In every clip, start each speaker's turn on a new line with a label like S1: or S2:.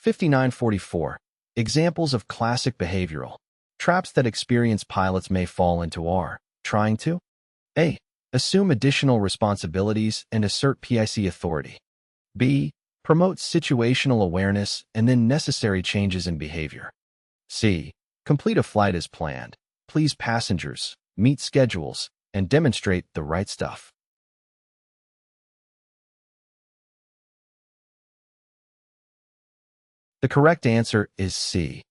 S1: 5944. Examples of classic behavioral traps that experienced pilots may fall into are trying to A. Assume additional responsibilities and assert PIC authority. B. Promote situational awareness and then necessary changes in behavior. C. Complete a flight as planned, please passengers, meet schedules, and demonstrate the right stuff. The correct answer is C.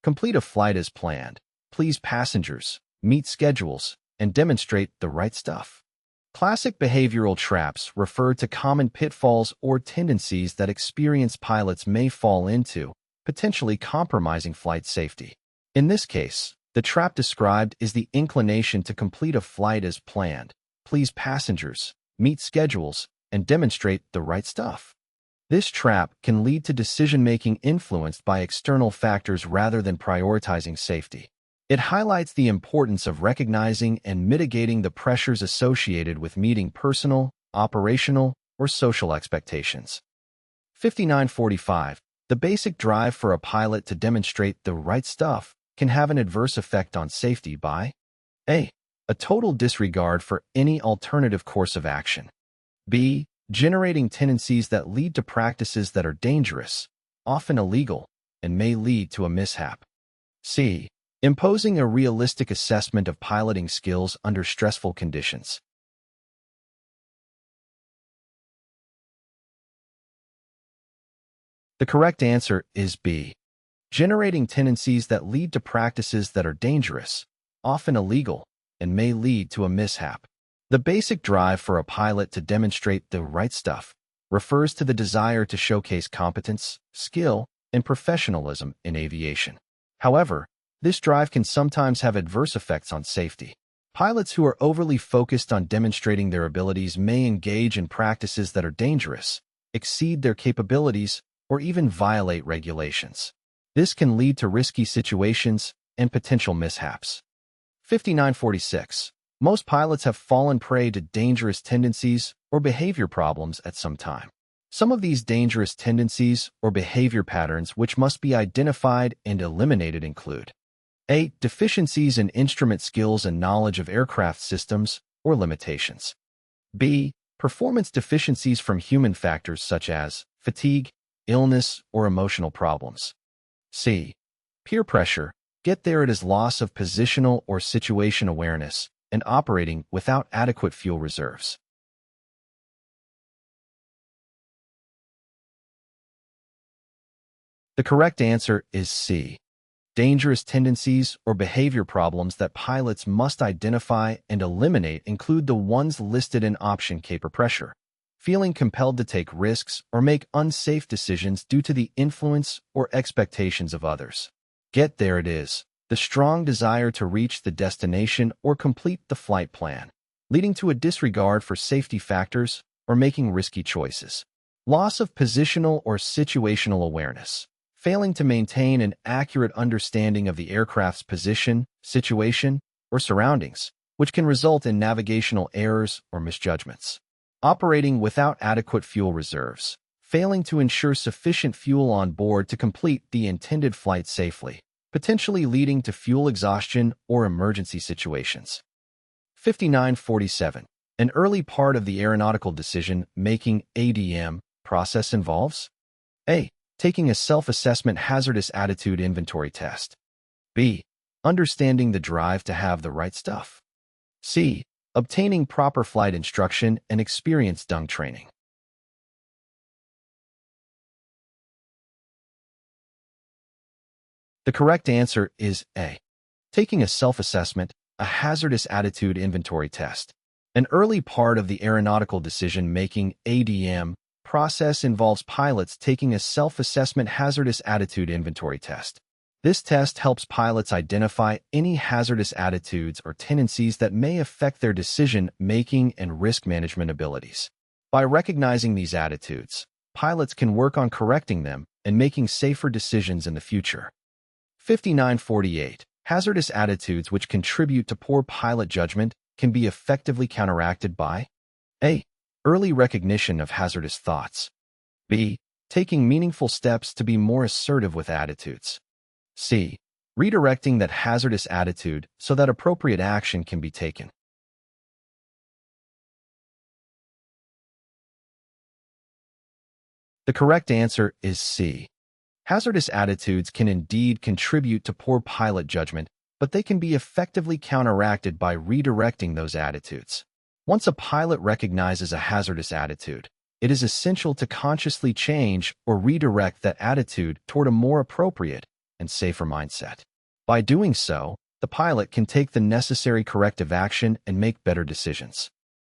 S1: Complete a flight as planned, please passengers, meet schedules, and demonstrate the right stuff. Classic behavioral traps refer to common pitfalls or tendencies that experienced pilots may fall into, potentially compromising flight safety. In this case, the trap described is the inclination to complete a flight as planned, please passengers, meet schedules, and demonstrate the right stuff. This trap can lead to decision-making influenced by external factors rather than prioritizing safety. It highlights the importance of recognizing and mitigating the pressures associated with meeting personal, operational, or social expectations. 5945. The basic drive for a pilot to demonstrate the right stuff can have an adverse effect on safety by A. A total disregard for any alternative course of action. B. Generating tendencies that lead to practices that are dangerous, often illegal, and may lead to a mishap. C. Imposing a realistic assessment of piloting skills under stressful conditions. The correct answer is B. Generating tendencies that lead to practices that are dangerous, often illegal, and may lead to a mishap. The basic drive for a pilot to demonstrate the right stuff refers to the desire to showcase competence, skill, and professionalism in aviation. However, this drive can sometimes have adverse effects on safety. Pilots who are overly focused on demonstrating their abilities may engage in practices that are dangerous, exceed their capabilities, or even violate regulations. This can lead to risky situations and potential mishaps. 5946. Most pilots have fallen prey to dangerous tendencies or behavior problems at some time. Some of these dangerous tendencies or behavior patterns which must be identified and eliminated include A. Deficiencies in instrument skills and knowledge of aircraft systems or limitations. B. Performance deficiencies from human factors such as fatigue, illness, or emotional problems. C. Peer pressure, get-there-itis loss of positional or situation awareness, and operating without adequate fuel reserves. The correct answer is C. Dangerous tendencies or behavior problems that pilots must identify and eliminate include the ones listed in option K. Peer pressure, feeling compelled to take risks or make unsafe decisions due to the influence or expectations of others. Get-there-itis, the strong desire to reach the destination or complete the flight plan, leading to a disregard for safety factors or making risky choices. Loss of positional or situational awareness, failing to maintain an accurate understanding of the aircraft's position, situation, or surroundings, which can result in navigational errors or misjudgments. Operating without adequate fuel reserves, failing to ensure sufficient fuel on board to complete the intended flight safely, potentially leading to fuel exhaustion or emergency situations. 5947. An early part of the Aeronautical Decision Making (ADM) process involves A. Taking a self-assessment hazardous attitude inventory test. B. Understanding the drive to have the right stuff. C. Obtaining proper flight instruction and experience dung training. The correct answer is A. Taking a self-assessment, a hazardous attitude inventory test. An early part of the Aeronautical Decision Making (ADM) process involves pilots taking a self-assessment hazardous attitude inventory test. This test helps pilots identify any hazardous attitudes or tendencies that may affect their decision-making and risk management abilities. By recognizing these attitudes, pilots can work on correcting them and making safer decisions in the future. 5948. Hazardous attitudes which contribute to poor pilot judgment can be effectively counteracted by A. Early recognition of hazardous thoughts. B. taking meaningful steps to be more assertive with attitudes. C. Redirecting that hazardous attitude so that appropriate action can be taken. The correct answer is C. Hazardous attitudes can indeed contribute to poor pilot judgment, but they can be effectively counteracted by redirecting those attitudes. Once a pilot recognizes a hazardous attitude, it is essential to consciously change or redirect that attitude toward a more appropriate and safer mindset. By doing so, the pilot can take the necessary corrective action and make better decisions.